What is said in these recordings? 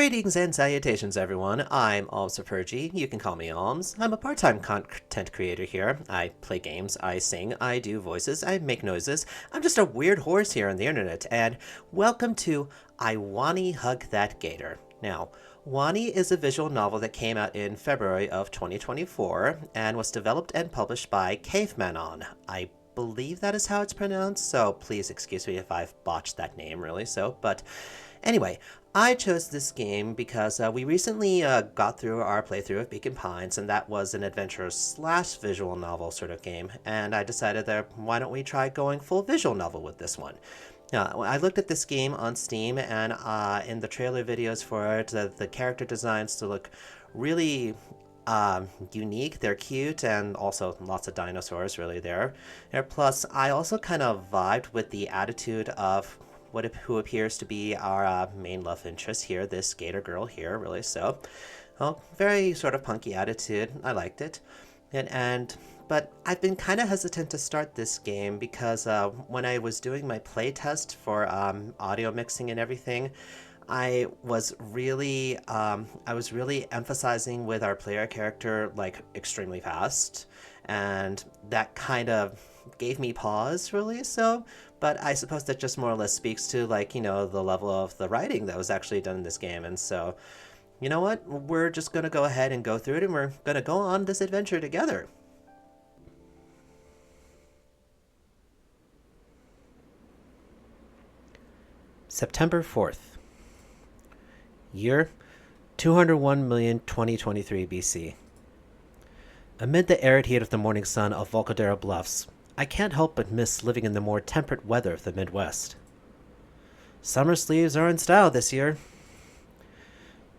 Greetings and salutations, everyone. I'm Almspergy. You can call me Alms. I'm a part-time content creator here. I play games, I sing, I do voices, I make noises. I'm just a weird horse here on the internet, and welcome to I Wani Hug That Gator. Now, Wani is a visual novel that came out in February of 2024 and was developed and published by Cavemanon. I believe that is how it's pronounced, so please excuse me if I've botched that name, but anyway, I chose this game because we recently got through our playthrough of Beacon Pines, and that was an adventure slash visual novel sort of game, and I decided that why don't we try going full visual novel with this one. Now, I looked at this game on Steam, and in the trailer videos for it, the character designs to look really unique. They're cute, and also lots of dinosaurs really there. And plus, I also kind of vibed with the attitude of who appears to be our main love interest here, this Gator girl here, really. So, well, very sort of punky attitude. I liked it. But I've been kind of hesitant to start this game because when I was doing my playtest for audio mixing and everything, I was really emphasizing with our player character like extremely fast, and that kind of gave me pause, really. So, but I suppose that just more or less speaks to, like, the level of the writing that was actually done in this game. And so, you know what? We're just going to go ahead and go through it, and we're going to go on this adventure together. September 4th. Year 201,000,2023 BC. Amid the arid heat of the morning sun of Volcadero Bluffs, I can't help but miss living in the more temperate weather of the Midwest. Summer sleeves are in style this year.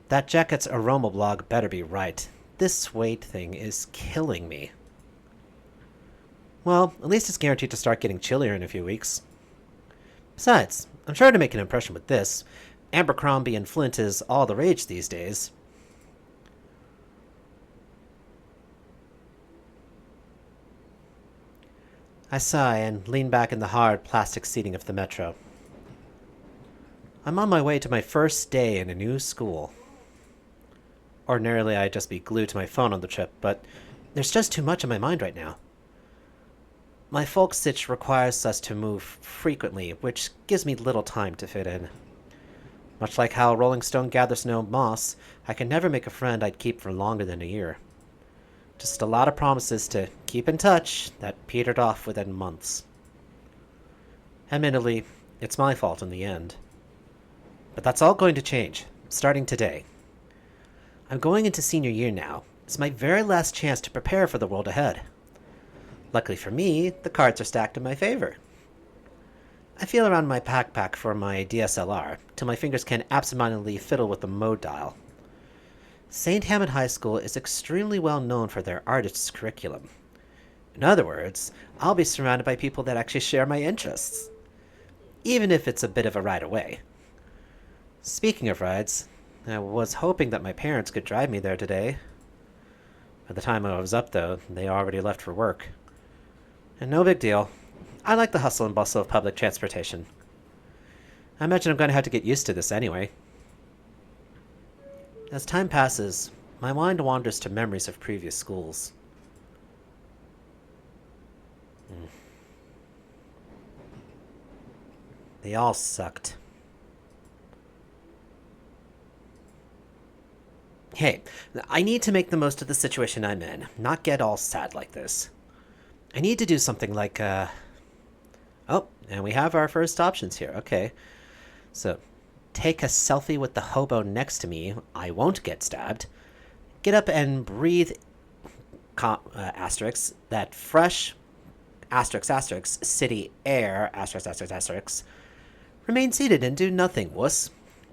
That jacket's aroma blog better be right. This suede thing is killing me. Well, at least it's guaranteed to start getting chillier in a few weeks. Besides, I'm sure to make an impression with this. Abercrombie and Flint is all the rage these days. I sigh and lean back in the hard plastic seating of the metro. I'm on my way to my first day in a new school. Ordinarily, I'd just be glued to my phone on the trip, but there's just too much on my mind right now. My folk sitch requires us to move frequently, which gives me little time to fit in. Much like how a rolling stone gathers no moss, I can never make a friend I'd keep for longer than a year. Just a lot of promises to keep in touch that petered off within months. Admittedly, it's my fault in the end. But that's all going to change, starting today. I'm going into senior year now. It's my very last chance to prepare for the world ahead. Luckily for me, the cards are stacked in my favor. I feel around my backpack for my DSLR, till my fingers can absentmindedly fiddle with the mode dial. St. Hammond High School is extremely well known for their artists' curriculum. In other words, I'll be surrounded by people that actually share my interests, even if it's a bit of a ride away. Speaking of rides, I was hoping that my parents could drive me there today. By the time I was up, though, they already left for work. And no big deal. I like the hustle and bustle of public transportation. I imagine I'm going to have to get used to this anyway. As time passes, my mind wanders to memories of previous schools. They all sucked. Hey, I need to make the most of the situation I'm in, not get all sad like this. I need to do something like, Oh, and we have our first options here. Okay. So, take a selfie with the hobo next to me. I won't get stabbed. Get up and breathe, asterisk, that fresh, asterisk, city air, asterisk. Remain seated and do nothing, wuss.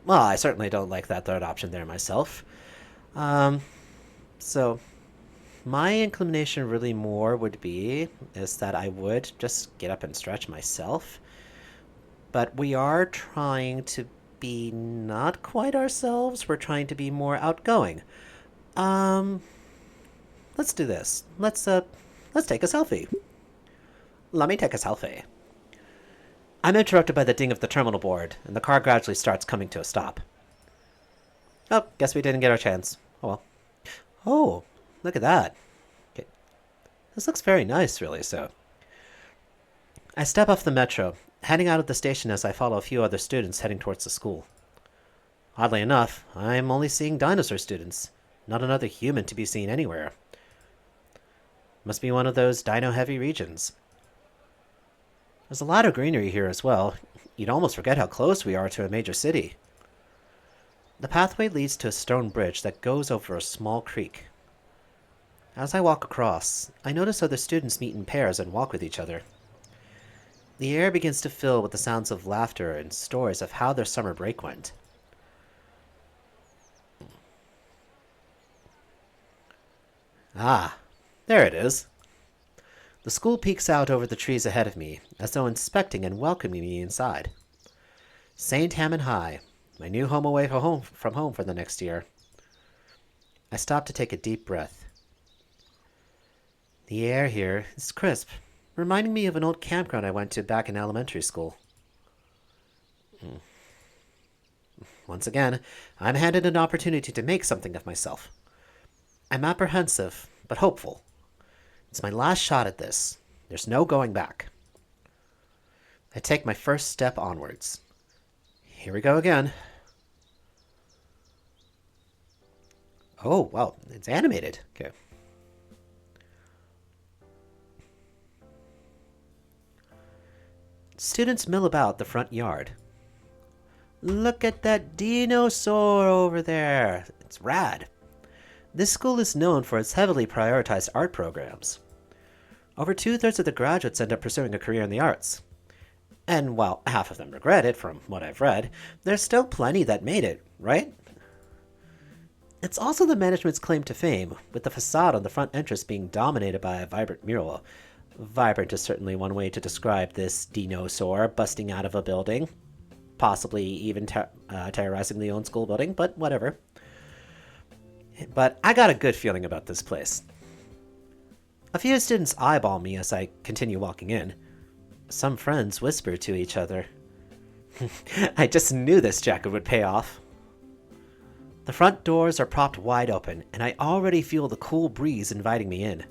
Well, I certainly don't like that third option there myself. So, my inclination really more would be is that I would just get up and stretch myself. But we are trying to be not quite ourselves. We're trying to be more outgoing. Let's do this. Let's take a selfie. Let me take a selfie. I'm interrupted by the ding of the terminal board, and the car gradually starts coming to a stop. Oh, guess we didn't get our chance. Oh well. Oh, look at that. Okay. This looks very nice, really, so. I step off the metro, heading out of the station as I follow a few other students heading towards the school. Oddly enough, I'm only seeing dinosaur students, not another human to be seen anywhere. Must be one of those dino-heavy regions. There's a lot of greenery here as well. You'd almost forget how close we are to a major city. The pathway leads to a stone bridge that goes over a small creek. As I walk across, I notice other students meet in pairs and walk with each other. The air begins to fill with the sounds of laughter and stories of how their summer break went. Ah, there it is. The school peeks out over the trees ahead of me, as though inspecting and welcoming me inside. St. Hammond High, my new home away from home for the next year. I stop to take a deep breath. The air here is crisp, reminding me of an old campground I went to back in elementary school. Once again, I'm handed an opportunity to make something of myself. I'm apprehensive, but hopeful. It's my last shot at this. There's no going back. I take my first step onwards. Here we go again. Oh, well, it's animated. Okay. Students mill about the front yard. Look at that dinosaur over there. It's rad. This school is known for its heavily prioritized art programs. Over 2/3 of the graduates end up pursuing a career in the arts. And while half of them regret it, from what I've read, there's still plenty that made it, right? It's also the management's claim to fame, with the facade on the front entrance being dominated by a vibrant mural. Vibrant is certainly one way to describe this dinosaur busting out of a building. Possibly even terrorizing the own school building, but whatever. But I got a good feeling about this place. A few students eyeball me as I continue walking in. Some friends whisper to each other. I just knew this jacket would pay off. The front doors are propped wide open, and I already feel the cool breeze inviting me in.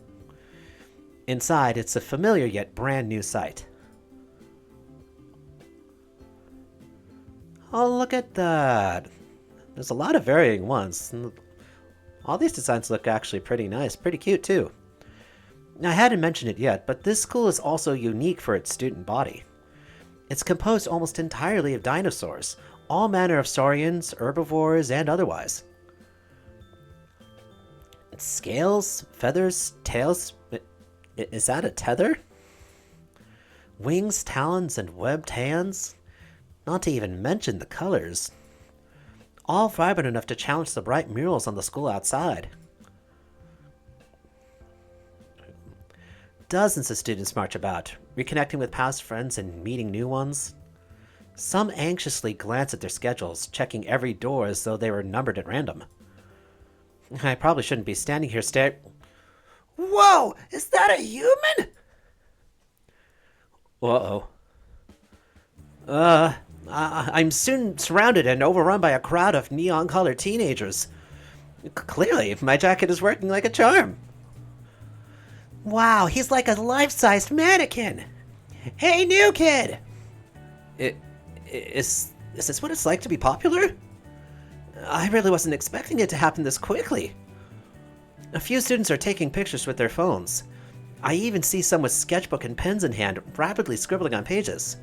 Inside, it's a familiar yet brand new sight. Oh, look at that. There's a lot of varying ones. All these designs look actually pretty nice, pretty cute too. Now, I hadn't mentioned it yet, but this school is also unique for its student body. It's composed almost entirely of dinosaurs, all manner of saurians, herbivores, and otherwise. Scales, feathers, tails. Is that a tether? Wings, talons, and webbed hands? Not to even mention the colors. All vibrant enough to challenge the bright murals on the school outside. Dozens of students march about, reconnecting with past friends and meeting new ones. Some anxiously glance at their schedules, checking every door as though they were numbered at random. I probably shouldn't be standing here staring. Whoa! Is that a human? Uh-oh. I'm soon surrounded and overrun by a crowd of neon-colored teenagers. Clearly, my jacket is working like a charm. Wow, he's like a life-sized mannequin. Hey, new kid! Is this what it's like to be popular? I really wasn't expecting it to happen this quickly. A few students are taking pictures with their phones. I even see some with sketchbook and pens in hand, rapidly scribbling on pages.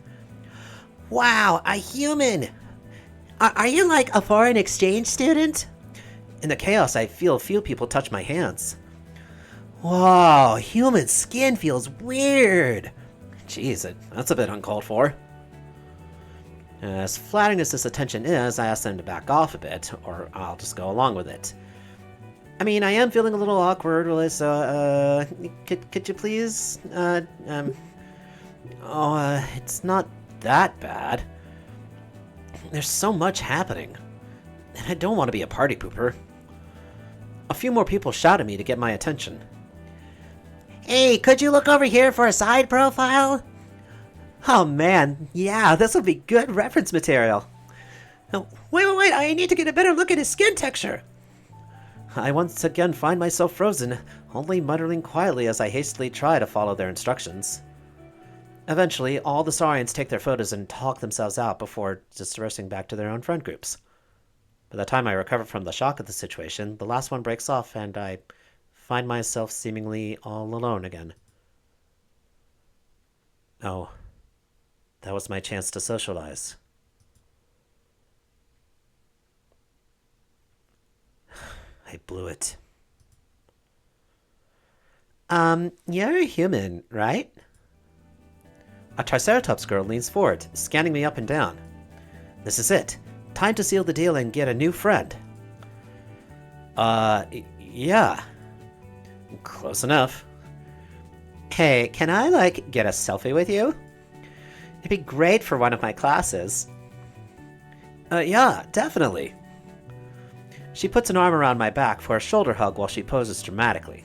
Wow, a human! Are you like a foreign exchange student? In the chaos, I feel a few people touch my hands. Whoa, human skin feels weird. Jeez, that's a bit uncalled for. As flattering as this attention is, I ask them to back off a bit, or I'll just go along with it. I mean, I am feeling a little awkward, so, could you please, it's not that bad. There's so much happening, and I don't want to be a party pooper. A few more people shout at me to get my attention. Hey, could you look over here for a side profile? Oh man, yeah, this will be good reference material. Now, Wait, I need to get a better look at his skin texture. I once again find myself frozen, only muttering quietly as I hastily try to follow their instructions. Eventually, all the Saurians take their photos and talk themselves out before dispersing back to their own friend groups. By the time I recover from the shock of the situation, the last one breaks off and I find myself seemingly all alone again. Oh, that was my chance to socialize. I blew it. You're a human, right? A Triceratops girl leans forward, scanning me up and down. This is it. Time to seal the deal and get a new friend. Yeah. Close enough. Hey, can I, get a selfie with you? It'd be great for one of my classes. Yeah, definitely. She puts an arm around my back for a shoulder hug while she poses dramatically.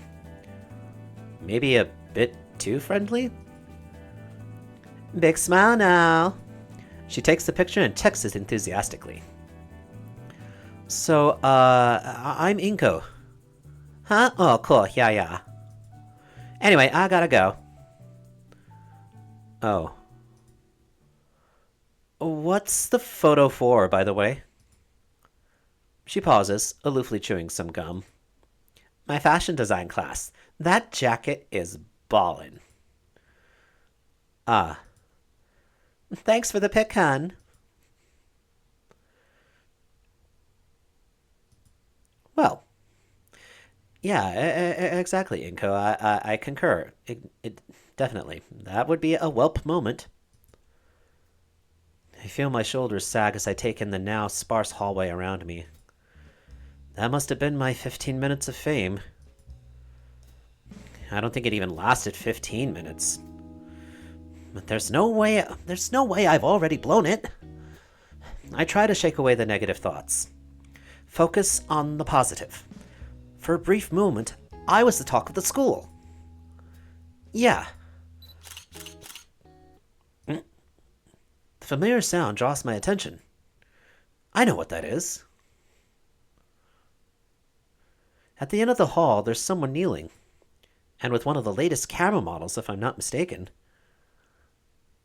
Maybe a bit too friendly? Big smile now. She takes the picture and texts it enthusiastically. So, I'm Inco. Huh? Oh, cool. Yeah. Anyway, I gotta go. Oh. What's the photo for, by the way? She pauses, aloofly chewing some gum. My fashion design class. That jacket is ballin'. Ah. Thanks for the pic, hon. Well. Yeah, exactly, Inco. I concur. It definitely. That would be a whelp moment. I feel my shoulders sag as I take in the now sparse hallway around me. That must have been my 15 minutes of fame. I don't think it even lasted 15 minutes. But there's no way I've already blown it. I try to shake away the negative thoughts. Focus on the positive. For a brief moment, I was the talk of the school. Yeah. The familiar sound draws my attention. I know what that is. At the end of the hall, there's someone kneeling. And with one of the latest camera models, if I'm not mistaken.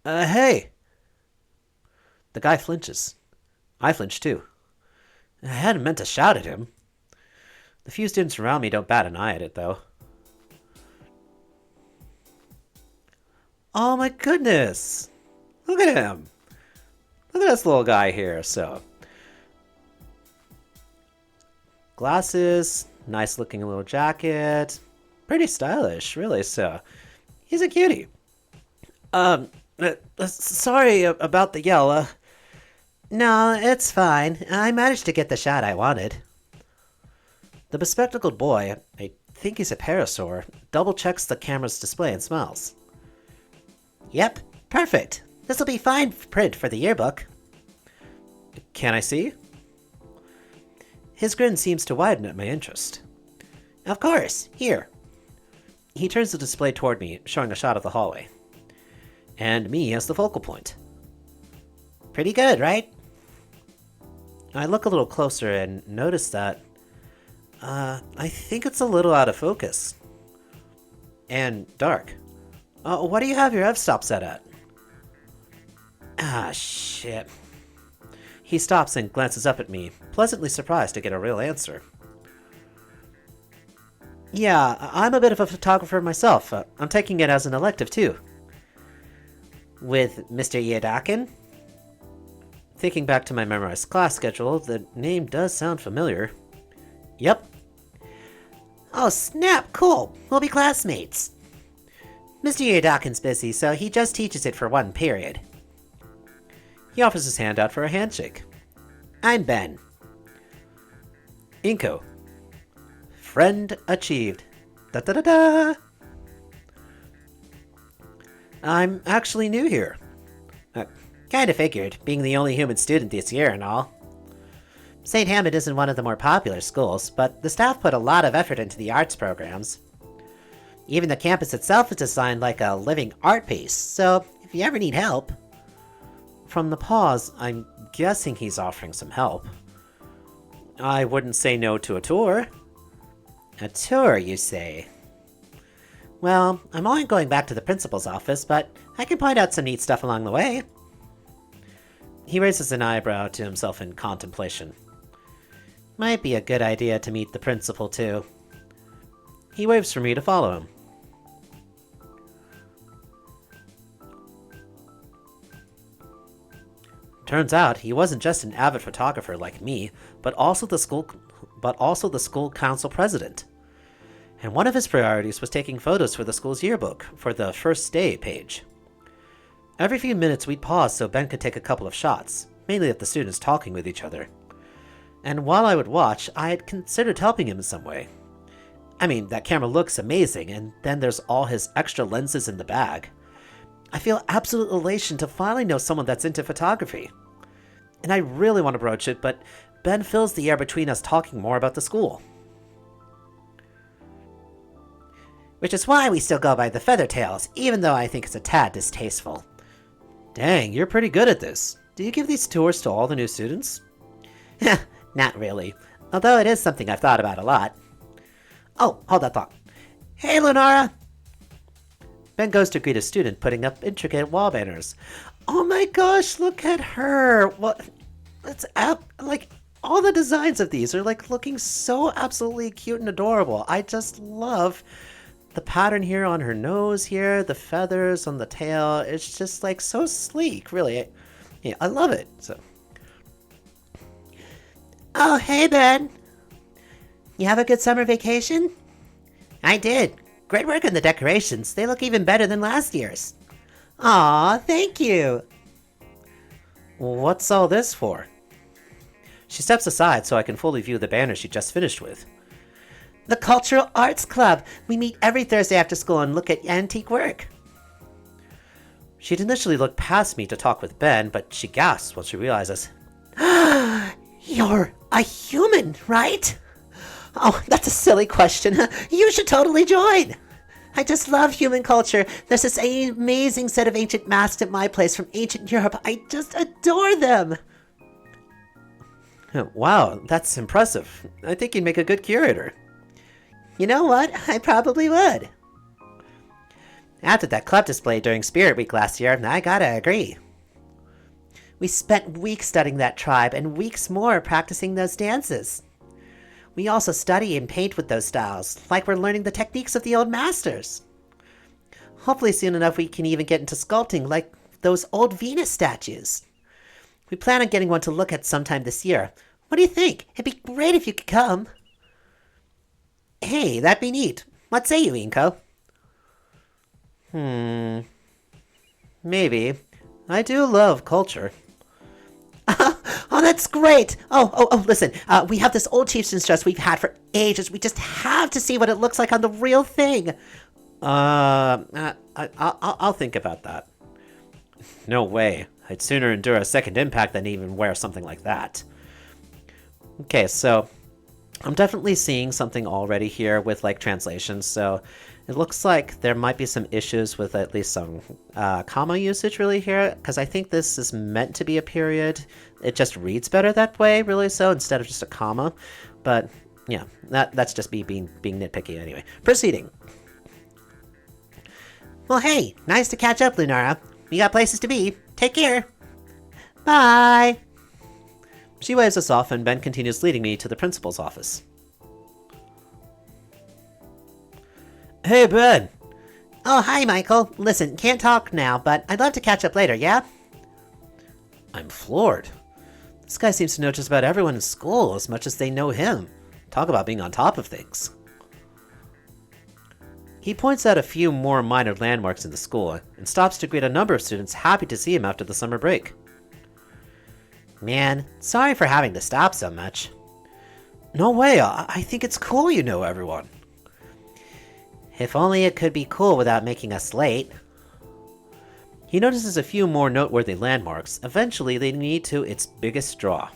Hey! The guy flinches. I flinch too. I hadn't meant to shout at him. The few students around me don't bat an eye at it, though. Oh my goodness! Look at him! Look at this little guy here, so. Glasses, nice looking little jacket. Pretty stylish, really, so. He's a cutie. Sorry about the yell. No, it's fine. I managed to get the shot I wanted. The bespectacled boy, I think he's a parasaur, double-checks the camera's display and smiles. Yep, perfect. This'll be fine print for the yearbook. Can I see? His grin seems to widen at my interest. Of course, here. He turns the display toward me, showing a shot of the hallway. And me as the focal point. Pretty good, right? I look a little closer and notice that I think it's a little out of focus. And dark. What do you have your f-stop set at? Ah, shit. He stops and glances up at me, pleasantly surprised to get a real answer. Yeah, I'm a bit of a photographer myself. I'm taking it as an elective, too. With Mr. Yadakin? Thinking back to my memorized class schedule, the name does sound familiar. Yep. Oh, snap! Cool! We'll be classmates. Mr. Yadakin's busy, so he just teaches it for one period. He offers his hand out for a handshake. I'm Ben. Inco. Friend achieved. Da-da-da-da! I'm actually new here. Kinda figured, being the only human student this year and all. St. Hammond isn't one of the more popular schools, but the staff put a lot of effort into the arts programs. Even the campus itself is designed like a living art piece, so if you ever need help... From the pause, I'm guessing he's offering some help. I wouldn't say no to a tour. A tour, you say? Well, I'm only going back to the principal's office, but I can point out some neat stuff along the way. He raises an eyebrow to himself in contemplation. Might be a good idea to meet the principal, too. He waves for me to follow him. Turns out he wasn't just an avid photographer like me, but also the school council president. And one of his priorities was taking photos for the school's yearbook for the first day page. Every few minutes we'd pause so Ben could take a couple of shots, mainly of the students talking with each other. And while I would watch, I had considered helping him in some way. I mean, that camera looks amazing, and then there's all his extra lenses in the bag. I feel absolute elation to finally know someone that's into photography. And I really want to broach it, but Ben fills the air between us talking more about the school. Which is why we still go by the Feathertails, even though I think it's a tad distasteful. Dang, you're pretty good at this. Do you give these tours to all the new students? Not really, although it is something I've thought about a lot. Oh, hold that thought. Hey, Lunara! Ben goes to greet a student putting up intricate wall banners. Oh my gosh, look at her! What? Like, all the designs of these are like looking so absolutely cute and adorable. I just love the pattern here on her nose here, the feathers on the tail. It's just like so sleek, really. Yeah, I love it. So. Oh, hey, Ben. You have a good summer vacation? I did. Great work on the decorations. They look even better than last year's. Aw, thank you. What's all this for? She steps aside so I can fully view the banner she just finished with. The Cultural Arts Club. We meet every Thursday after school and look at antique work. She'd initially looked past me to talk with Ben, but she gasps when she realizes. You're a human, right? Oh, that's a silly question. You should totally join. I just love human culture. There's this amazing set of ancient masks at my place from ancient Europe. I just adore them. Wow, that's impressive. I think you'd make a good curator. You know what? I probably would. After that club display during Spirit Week last year, I gotta agree. We spent weeks studying that tribe and weeks more practicing those dances. We also study and paint with those styles, like we're learning the techniques of the old masters. Hopefully soon enough we can even get into sculpting like those old Venus statues. We plan on getting one to look at sometime this year. What do you think? It'd be great if you could come. Hey, that'd be neat. What say you, Inco? Maybe. I do love culture. Oh, that's great! Oh, listen, we have this old chieftain's dress we've had for ages. We just have to see what it looks like on the real thing. I'll think about that. No way. I'd sooner endure a second impact than even wear something like that. Okay, so I'm definitely seeing something already here with like translations, so it looks like there might be some issues with at least some comma usage really here, because I think this is meant to be a period. It just reads better that way, really, so instead of just a comma. But yeah, that's just me being nitpicky anyway. Proceeding. Well, hey, nice to catch up, Lunara. We got places to be. Take care. Bye. She waves us off, and Ben continues leading me to the principal's office. Hey, Ben! Oh, hi, Michael. Listen, can't talk now, but I'd love to catch up later, yeah? I'm floored. This guy seems to know just about everyone in school as much as they know him. Talk about being on top of things. He points out a few more minor landmarks in the school, and stops to greet a number of students happy to see him after the summer break. Man, sorry for having to stop so much. No way, I think it's cool you know everyone. If only it could be cool without making us late. He notices a few more noteworthy landmarks, eventually leading me to its biggest draw.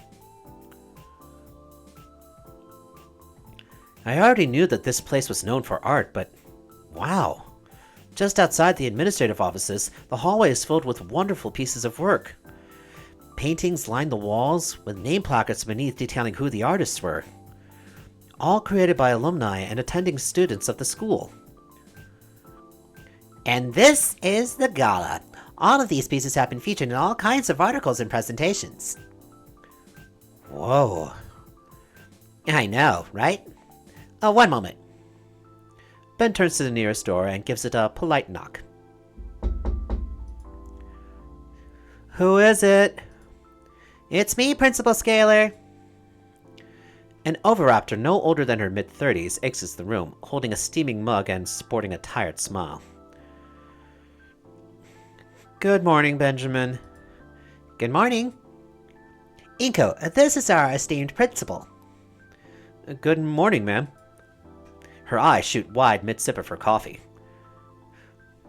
I already knew that this place was known for art, but wow. Just outside the administrative offices, the hallway is filled with wonderful pieces of work. paintings lined the walls, with name placards beneath detailing who the artists were. All created by alumni and attending students of the school. And this is the gala. All of these pieces have been featured in all kinds of articles and presentations. Whoa. I know, right? One moment. Ben turns to the nearest door and gives it a polite knock. Who is it? It's me, Principal Scalar. An Oviraptor no older than her mid-30s exits the room, holding a steaming mug and sporting a tired smile. Good morning, Benjamin. Good morning. Inco, this is our esteemed principal. Good morning, ma'am. Her eyes shoot wide mid-sip of her coffee.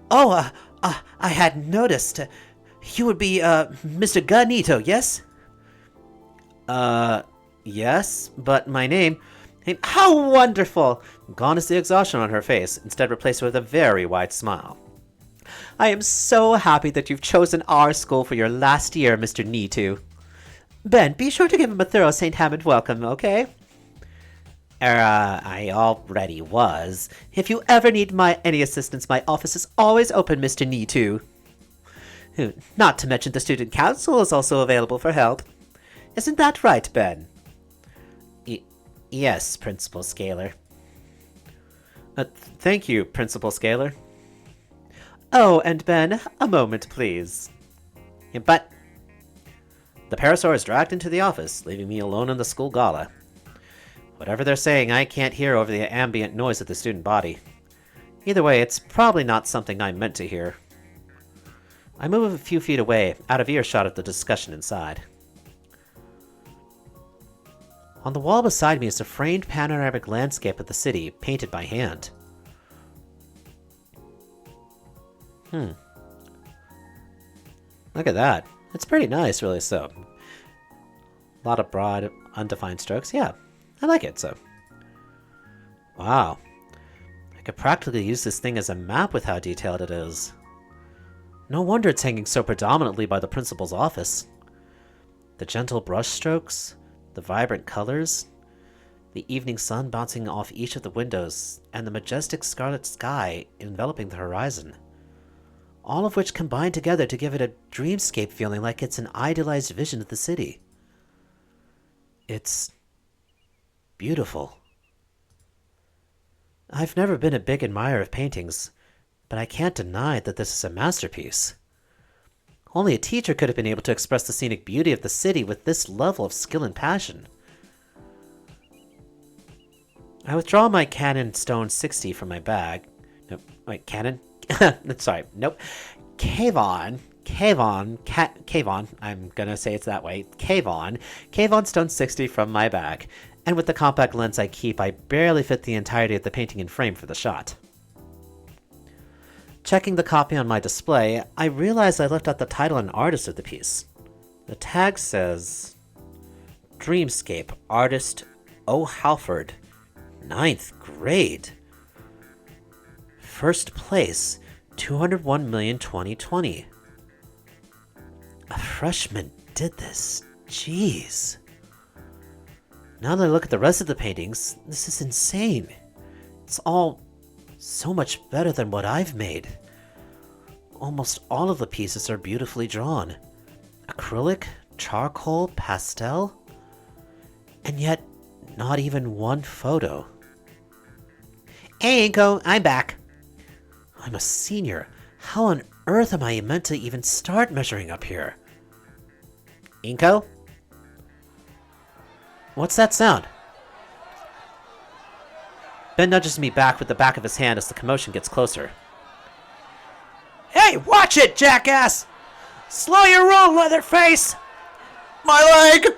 Oh, I hadn't noticed. You would be, Mr. Ganito, yes? Yes, but my name... How wonderful! Gone is the exhaustion on her face, instead replaced with a very wide smile. I am so happy that you've chosen our school for your last year, Mr. Nitu. Ben, be sure to give him a thorough St. Hammond welcome, okay? I already was. If you ever need any assistance, my office is always open, Mr. Nitu. Not to mention the student council is also available for help. Isn't that right, Ben? Yes, Principal Scalar. Thank you, Principal Scalar. Oh, and Ben, a moment, please. But... The Parasaur is dragged into the office, leaving me alone in the school gala. Whatever they're saying, I can't hear over the ambient noise of the student body. Either way, it's probably not something I'm meant to hear. I move a few feet away, out of earshot of the discussion inside. On the wall beside me is a framed panoramic landscape of the city, painted by hand. Look at that. It's pretty nice, really, so. A lot of broad, undefined strokes. Yeah, I like it, so. Wow. I could practically use this thing as a map with how detailed it is. No wonder it's hanging so predominantly by the principal's office. The gentle brush strokes, the vibrant colors, the evening sun bouncing off each of the windows, and the majestic scarlet sky enveloping the horizon. All of which combine together to give it a dreamscape feeling, like it's an idealized vision of the city. It's beautiful. I've never been a big admirer of paintings, but I can't deny that this is a masterpiece. Only a teacher could have been able to express the scenic beauty of the city with this level of skill and passion. I withdraw my Canon Stone 60 from my bag. No, wait, Canon? Sorry, nope. Cavon, I'm gonna say it's that way. Cavon Stone 60 from my bag. And with the compact lens I keep, I barely fit the entirety of the painting in frame for the shot. Checking the copy on my display, I realize I left out the title and artist of the piece. The tag says... Dreamscape, artist O. Halford, 9th grade. First place, 201,000,000 2020. A freshman did this. Jeez. Now that I look at the rest of the paintings, this is insane. It's all so much better than what I've made. Almost all of the pieces are beautifully drawn. Acrylic, charcoal, pastel, and yet not even one photo. Hey, Inco, I'm back. I'm a senior. How on earth am I meant to even start measuring up here? Inco? What's that sound? Ben nudges me back with the back of his hand as the commotion gets closer. Hey, watch it, jackass! Slow your roll, Leatherface! My leg!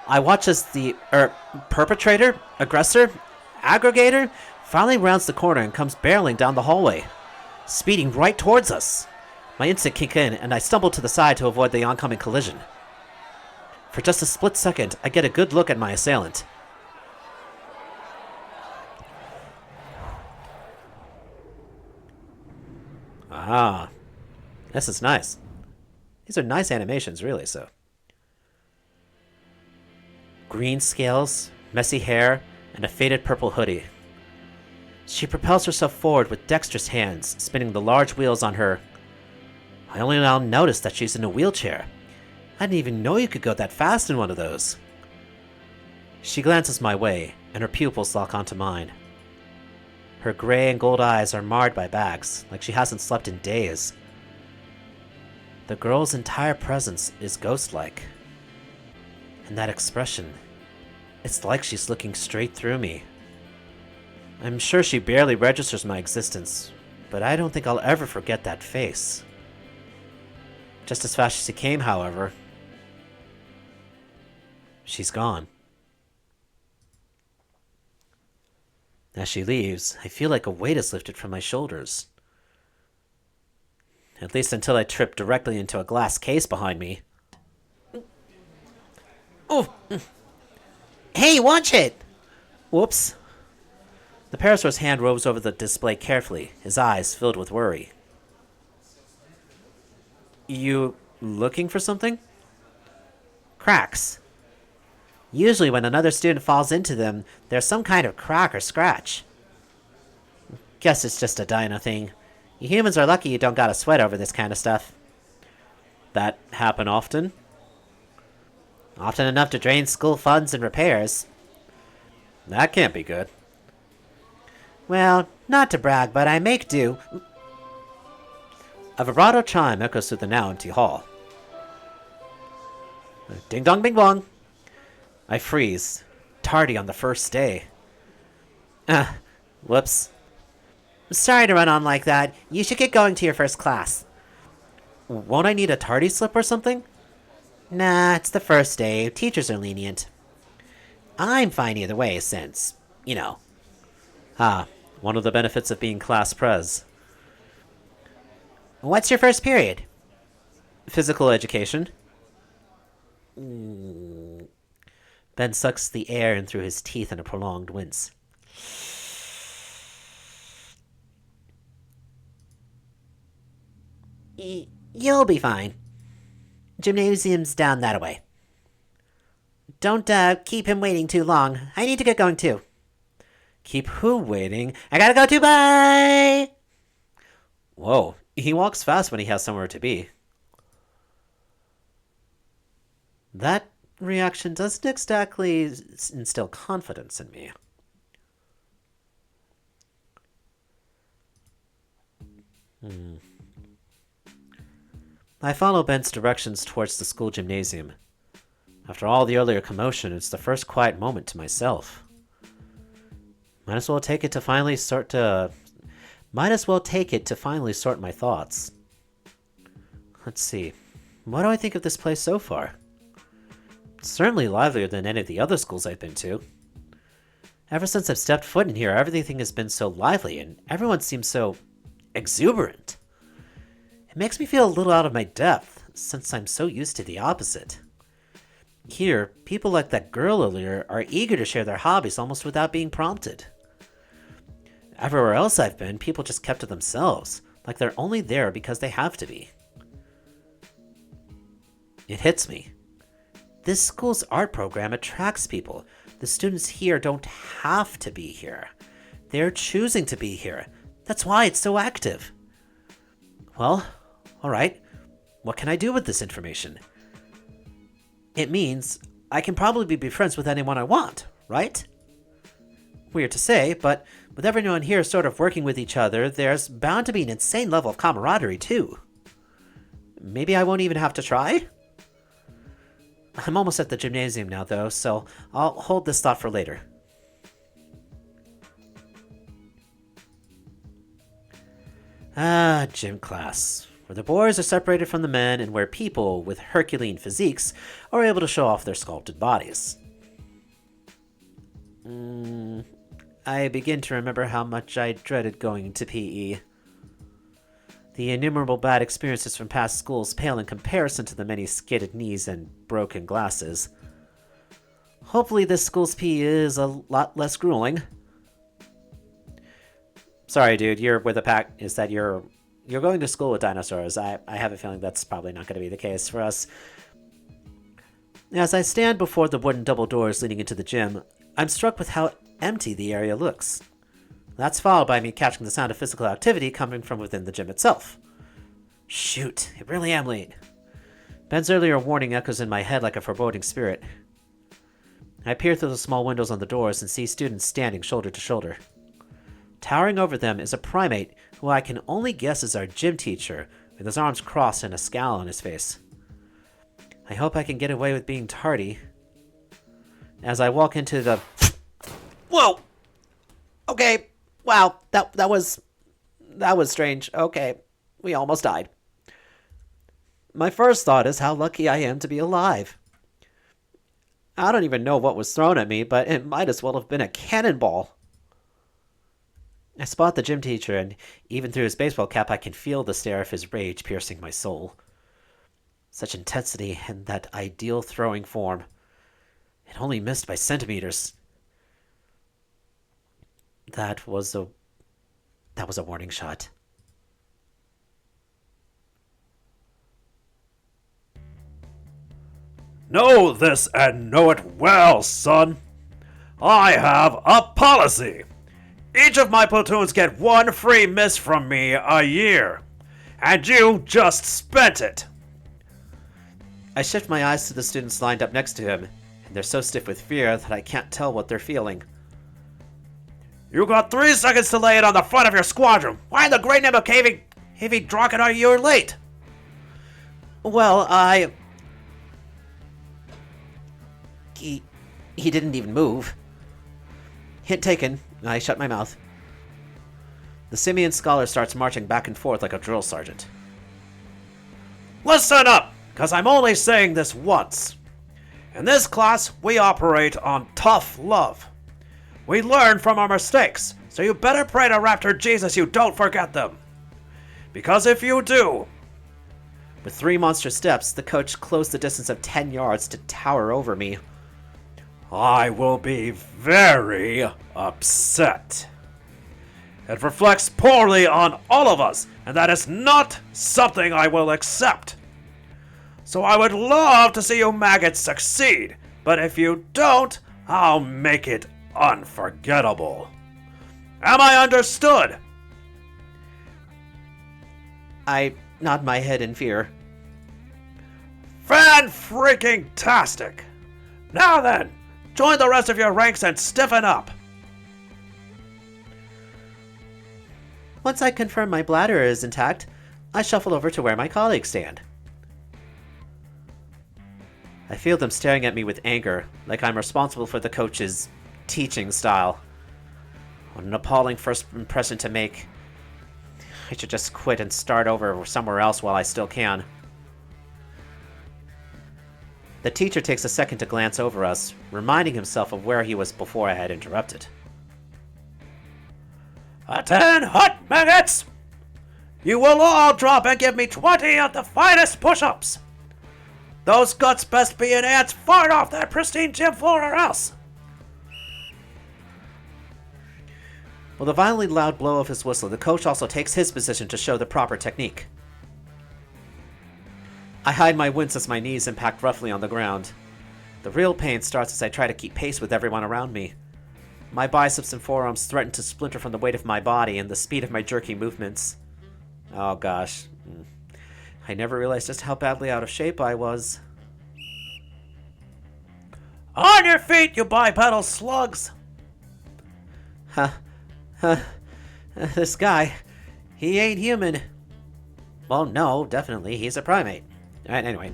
I watch as the, perpetrator, aggressor, aggregator, finally rounds the corner and comes barreling down the hallway, speeding right towards us. My instinct kick in, and I stumble to the side to avoid the oncoming collision. For just a split second, I get a good look at my assailant. Ah, this is nice. These are nice animations, really, so. Green scales, messy hair, and a faded purple hoodie. She propels herself forward with dexterous hands, spinning the large wheels on her. I only now noticed that she's in a wheelchair. I didn't even know you could go that fast in one of those. She glances my way, and her pupils lock onto mine. Her gray and gold eyes are marred by bags, like she hasn't slept in days. The girl's entire presence is ghost-like. And that expression, it's like she's looking straight through me. I'm sure she barely registers my existence, but I don't think I'll ever forget that face. Just as fast as she came, however, she's gone. As she leaves, I feel like a weight is lifted from my shoulders. At least until I trip directly into a glass case behind me. Oh! Hey, watch it! Whoops. The parasaur's hand roves over the display carefully, his eyes filled with worry. You looking for something? Cracks. Usually when another student falls into them, there's some kind of crack or scratch. Guess it's just a dino thing. You humans are lucky you don't gotta sweat over this kind of stuff. That happen often? Often enough to drain school funds and repairs. That can't be good. Well, not to brag, but I make do. A vibrato chime echoes through the now empty hall. Ding dong bing bong. I freeze, tardy on the first day. Whoops. Sorry to run on like that. You should get going to your first class. Won't I need a tardy slip or something? Nah, it's the first day. Teachers are lenient. I'm fine either way since, you know. One of the benefits of being class pres. What's your first period? Physical education. Ben sucks the air in through his teeth in a prolonged wince. You'll be fine. Gymnasium's down that way. Don't keep him waiting too long. I need to get going too. Keep who waiting? I gotta go too, bye! Whoa, he walks fast when he has somewhere to be. That reaction doesn't exactly instill confidence in me. I follow Ben's directions towards the school gymnasium. After all the earlier commotion, it's the first quiet moment to myself. Might as well take it to finally sort my thoughts. Let's see. What do I think of this place so far? It's certainly livelier than any of the other schools I've been to. Ever since I've stepped foot in here, everything has been so lively, and everyone seems so exuberant. It makes me feel a little out of my depth, since I'm so used to the opposite. Here, people like that girl earlier are eager to share their hobbies almost without being prompted. Everywhere else I've been, people just kept to themselves, like they're only there because they have to be. It hits me. This school's art program attracts people. The students here don't have to be here. They're choosing to be here. That's why it's so active. Well, alright. What can I do with this information? It means I can probably be friends with anyone I want, right? Weird to say, but with everyone here sort of working with each other, there's bound to be an insane level of camaraderie, too. Maybe I won't even have to try? I'm almost at the gymnasium now, though, so I'll hold this thought for later. Gym class, where the boys are separated from the men and where people with Herculean physiques are able to show off their sculpted bodies. I begin to remember how much I dreaded going to PE. The innumerable bad experiences from past schools pale in comparison to the many skidded knees and broken glasses. Hopefully this school's PE is a lot less grueling. Sorry, dude, you're with a pack. Is that your You're going to school with dinosaurs. I have a feeling that's probably not going to be the case for us. As I stand before the wooden double doors leading into the gym, I'm struck with how empty the area looks. That's followed by me catching the sound of physical activity coming from within the gym itself. Shoot, I really am late. Ben's earlier warning echoes in my head like a foreboding spirit. I peer through the small windows on the doors and see students standing shoulder to shoulder. Towering over them is a primate who I can only guess is our gym teacher, with his arms crossed and a scowl on his face. I hope I can get away with being tardy. As I walk into the... Whoa! Okay, wow, that was strange. Okay, we almost died. My first thought is how lucky I am to be alive. I don't even know what was thrown at me, but it might as well have been a cannonball. I spot the gym teacher, and even through his baseball cap, I can feel the stare of his rage piercing my soul. Such intensity and that ideal throwing form. It only missed by centimeters. That was a warning shot. Know this and know it well, son. I have a policy. Each of my platoons get one free miss from me a year. And you just spent it. I shift my eyes to the students lined up next to him, and they're so stiff with fear that I can't tell what they're feeling. You got 3 seconds to lay it on the front of your squadron. Why in the great name of heavy Drocket are you late? Well, He didn't even move. Hint taken. I shut my mouth. The simian scholar starts marching back and forth like a drill sergeant. Listen up, because I'm only saying this once. In this class, we operate on tough love. We learn from our mistakes, so you better pray to Raptor Jesus you don't forget them. Because if you do... With 3 monster steps, the coach closed the distance of 10 yards to tower over me. I will be very upset. It reflects poorly on all of us, and that is not something I will accept. So I would love to see you maggots succeed, but if you don't, I'll make it unforgettable. Am I understood? I nod my head in fear. Fan-freaking-tastic! Now then, join the rest of your ranks and stiffen up. Once I confirm my bladder is intact, I shuffle over to where my colleagues stand. I feel them staring at me with anger, like I'm responsible for the coach's teaching style. What an appalling first impression to make. I should just quit and start over somewhere else while I still can. The teacher takes a second to glance over us, reminding himself of where he was before I had interrupted. Attend, hot maggots! You will all drop and give me 20 of the finest push-ups. Those guts best be in ants far off that pristine gym floor or else. With a violently loud blow of his whistle, the coach also takes his position to show the proper technique. I hide my wince as my knees impact roughly on the ground. The real pain starts as I try to keep pace with everyone around me. My biceps and forearms threaten to splinter from the weight of my body and the speed of my jerky movements. Oh gosh. I never realized just how badly out of shape I was. On your feet, you bipedal slugs! This guy, he ain't human. Well, no, definitely, he's a primate. Alright, anyway.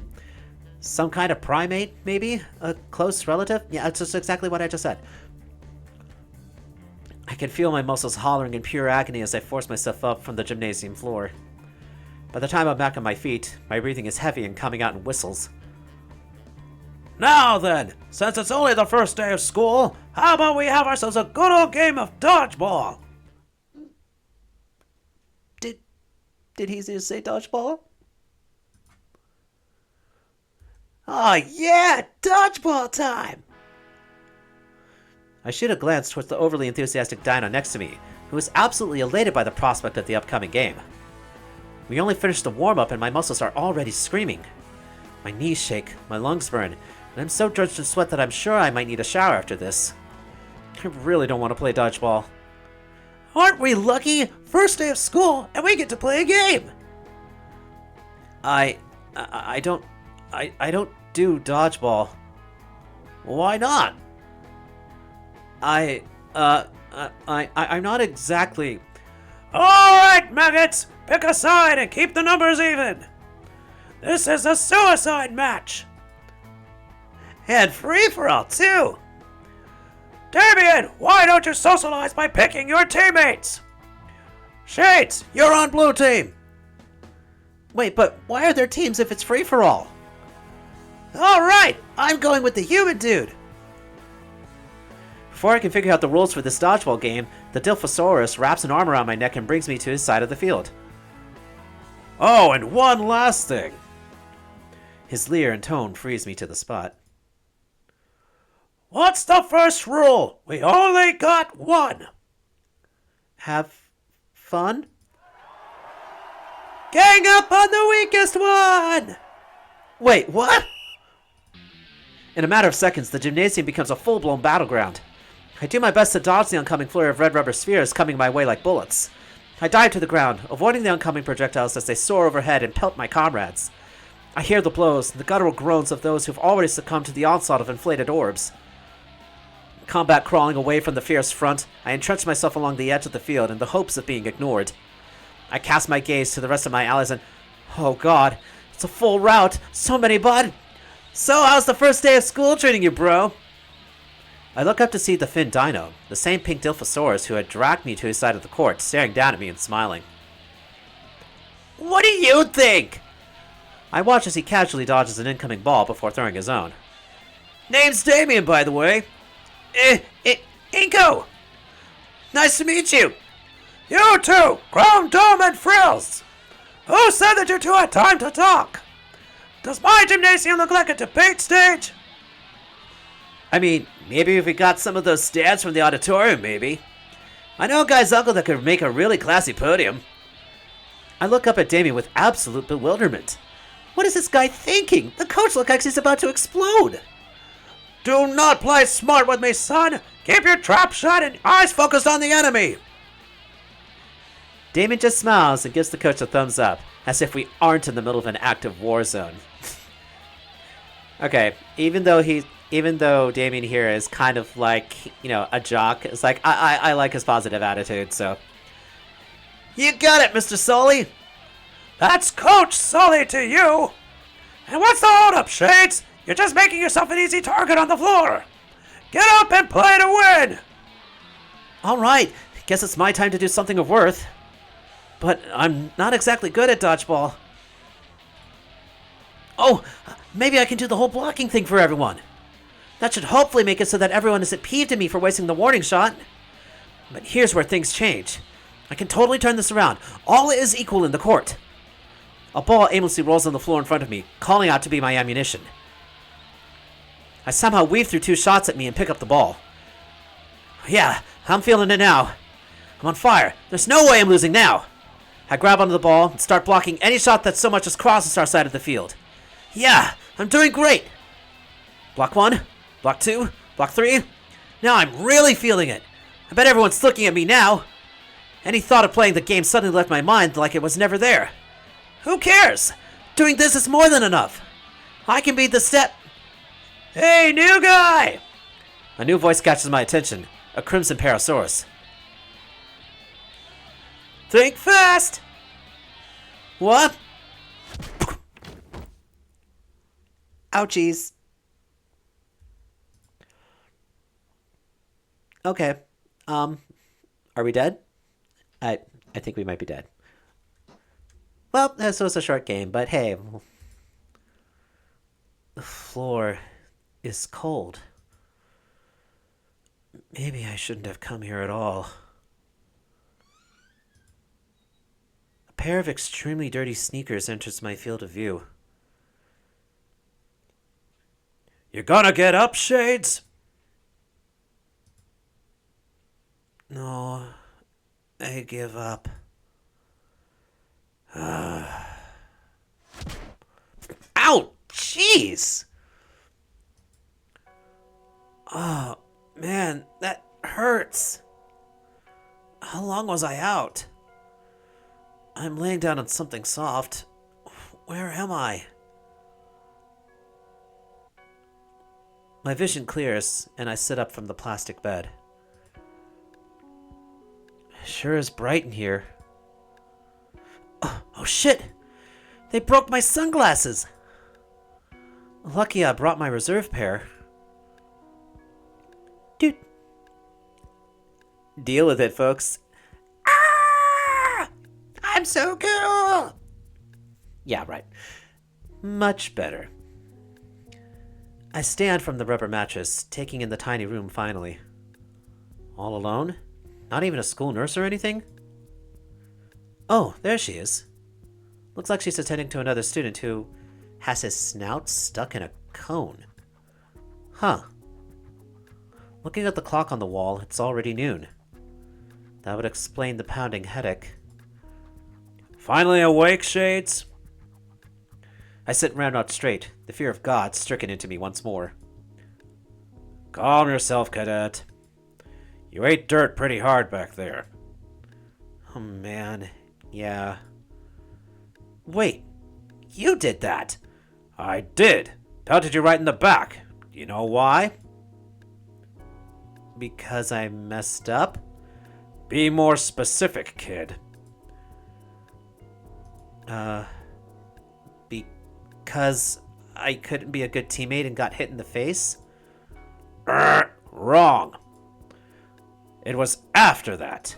Some kind of primate, maybe? A close relative? Yeah, that's just exactly what I just said. I can feel my muscles hollering in pure agony as I force myself up from the gymnasium floor. By the time I'm back on my feet, my breathing is heavy and coming out in whistles. Now then, since it's only the first day of school, how about we have ourselves a good old game of dodgeball? Did he just say dodgeball? Oh yeah, dodgeball time! I shoot a glance towards the overly enthusiastic Dino next to me, who is absolutely elated by the prospect of the upcoming game. We only finished the warm-up and my muscles are already screaming. My knees shake, my lungs burn, and I'm so drenched in sweat that I'm sure I might need a shower after this. I really don't want to play dodgeball. Aren't we lucky? First day of school, and we get to play a game. I don't do dodgeball. Why not? I'm not exactly. Alright, maggots! Pick a side and keep the numbers even! This is a suicide match! And free-for-all, too! Damien, why don't you socialize by picking your teammates? Shades, you're on blue team! Wait, but why are there teams if it's free-for-all? Alright, I'm going with the human dude! Before I can figure out the rules for this dodgeball game, the Dilphosaurus wraps an arm around my neck and brings me to his side of the field. Oh, and one last thing. His leer and tone freeze me to the spot. What's the first rule? We only got one. Have fun? Gang up on the weakest one! Wait, what? In a matter of seconds, the gymnasium becomes a full-blown battleground. I do my best to dodge the oncoming flurry of red rubber spheres coming my way like bullets. I dive to the ground, avoiding the oncoming projectiles as they soar overhead and pelt my comrades. I hear the blows, the guttural groans of those who've already succumbed to the onslaught of inflated orbs. Combat crawling away from the fierce front, I entrench myself along the edge of the field in the hopes of being ignored. I cast my gaze to the rest of my allies and... Oh god, it's a full rout! So many bud! So how's the first day of school treating you, bro? I look up to see the Finn Dino, the same pink Dilphosaurus who had dragged me to his side of the court, staring down at me and smiling. What do you think? I watch as he casually dodges an incoming ball before throwing his own. Name's Damien, by the way. Inco! Nice to meet you! You too! Chrome Dome and Frills! Who said that you two had time to talk? Does my gymnasium look like a debate stage? I mean, maybe if we got some of those stands from the auditorium, maybe. I know a guy's uncle that could make a really classy podium. I look up at Damien with absolute bewilderment. What is this guy thinking? The coach looks like he's about to explode. Do not play smart with me, son! Keep your trap shut and eyes focused on the enemy! Damien just smiles and gives the coach a thumbs up, as if we aren't in the middle of an active war zone. Okay, even though Damien here is kind of like, a jock, it's like, I like his positive attitude, so. You got it, Mr. Sully! That's Coach Sully to you! And what's the hold-up, Shades? You're just making yourself an easy target on the floor! Get up and play to win! Alright, guess it's my time to do something of worth. But I'm not exactly good at dodgeball. Oh, maybe I can do the whole blocking thing for everyone. That should hopefully make it so that everyone isn't peeved at me for wasting the warning shot. But here's where things change. I can totally turn this around. All is equal in the court. A ball aimlessly rolls on the floor in front of me, calling out to be my ammunition. I somehow weave through two shots at me and pick up the ball. Yeah, I'm feeling it now. I'm on fire. There's no way I'm losing now. I grab onto the ball and start blocking any shot that so much as crosses our side of the field. Yeah, I'm doing great. Block 1, block 2, block 3. Now I'm really feeling it. I bet everyone's looking at me now. Any thought of playing the game suddenly left my mind like it was never there. Who cares? Doing this is more than enough. I can beat the step. Hey, new guy! A new voice catches my attention. A Crimson Parasaurus. Think fast! What? Ouchies. Okay. Are we dead? I think we might be dead. Well, this was a short game, but hey. The floor is cold. Maybe I shouldn't have come here at all. A pair of extremely dirty sneakers enters my field of view. You gonna get up, Shades? No, I give up. Ow! Jeez! Oh, man, that hurts. How long was I out? I'm laying down on something soft. Where am I? My vision clears, and I sit up from the plastic bed. Sure is bright in here. Oh shit! They broke my sunglasses! Lucky I brought my reserve pair. Dude. Deal with it, folks. Ah! I'm so cool! Yeah, right. Much better. I stand from the rubber mattress, taking in the tiny room finally. All alone? Not even a school nurse or anything? Oh, there she is. Looks like she's attending to another student who has his snout stuck in a cone. Huh. Looking at the clock on the wall, it's already noon. That would explain the pounding headache. Finally awake, Shades? I sit round out straight, the fear of God stricken into me once more. Calm yourself, cadet. You ate dirt pretty hard back there. Oh man, yeah. Wait, you did that! I did. Pelted you right in the back. You know why? Because I messed up? Be more specific, kid. Because I couldn't be a good teammate and got hit in the face? Wrong. It was after that.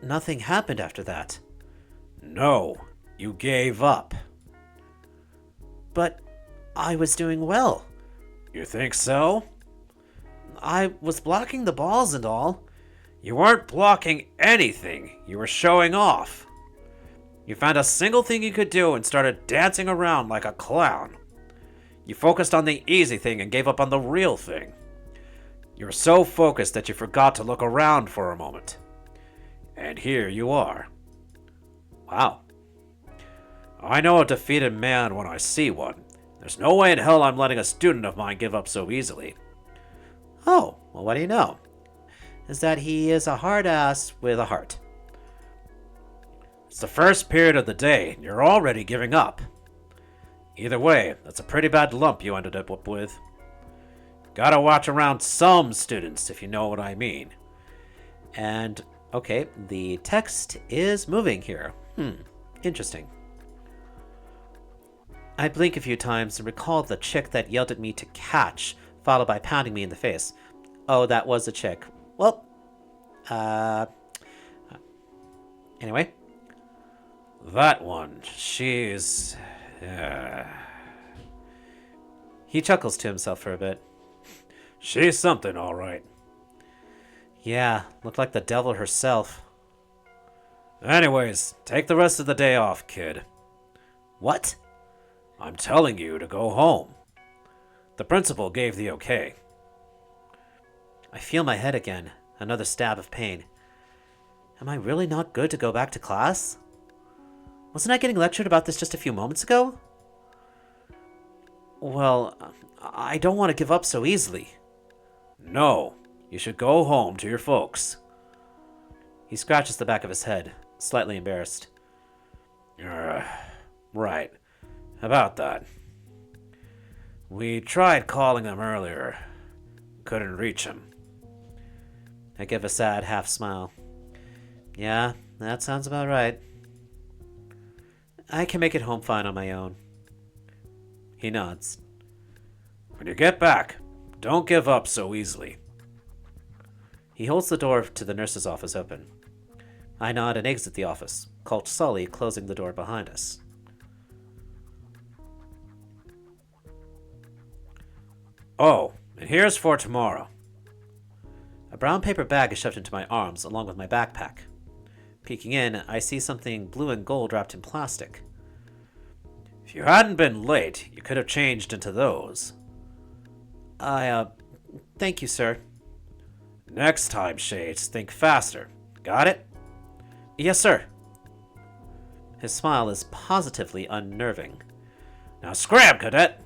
Nothing happened after that. No, you gave up. But I was doing well. You think so? I was blocking the balls and all. You weren't blocking anything. You were showing off. You found a single thing you could do and started dancing around like a clown. You focused on the easy thing and gave up on the real thing. You were so focused that you forgot to look around for a moment. And here you are. Wow. I know a defeated man when I see one. There's no way in hell I'm letting a student of mine give up so easily. Oh, well, what do you know? Is that he is a hard ass with a heart. It's the first period of the day, and you're already giving up. Either way, that's a pretty bad lump you ended up with. Gotta watch around some students, if you know what I mean. And, okay, the text is moving here. Interesting. I blink a few times and recall the chick that yelled at me to catch, followed by pounding me in the face. Oh, that was a chick. Well, anyway. That one, she's... He chuckles to himself for a bit. She's something, all right. Yeah, looked like the devil herself. Anyways, take the rest of the day off, kid. What? I'm telling you to go home. The principal gave the okay. I feel my head again, another stab of pain. Am I really not good to go back to class? Wasn't I getting lectured about this just a few moments ago? Well, I don't want to give up so easily. No, you should go home to your folks. He scratches the back of his head, slightly embarrassed. Right. About that. We tried calling them earlier. Couldn't reach him. I give a sad half smile. Yeah, that sounds about right. I can make it home fine on my own. He nods. When you get back, don't give up so easily. He holds the door to the nurse's office open. I nod and exit the office, Colt Sully closing the door behind us. Oh, and here's for tomorrow. A brown paper bag is shoved into my arms along with my backpack. Peeking in, I see something blue and gold wrapped in plastic. If you hadn't been late, you could have changed into those. Thank you, sir. Next time, Shades, think faster. Got it? Yes, sir. His smile is positively unnerving. Now scram, cadet!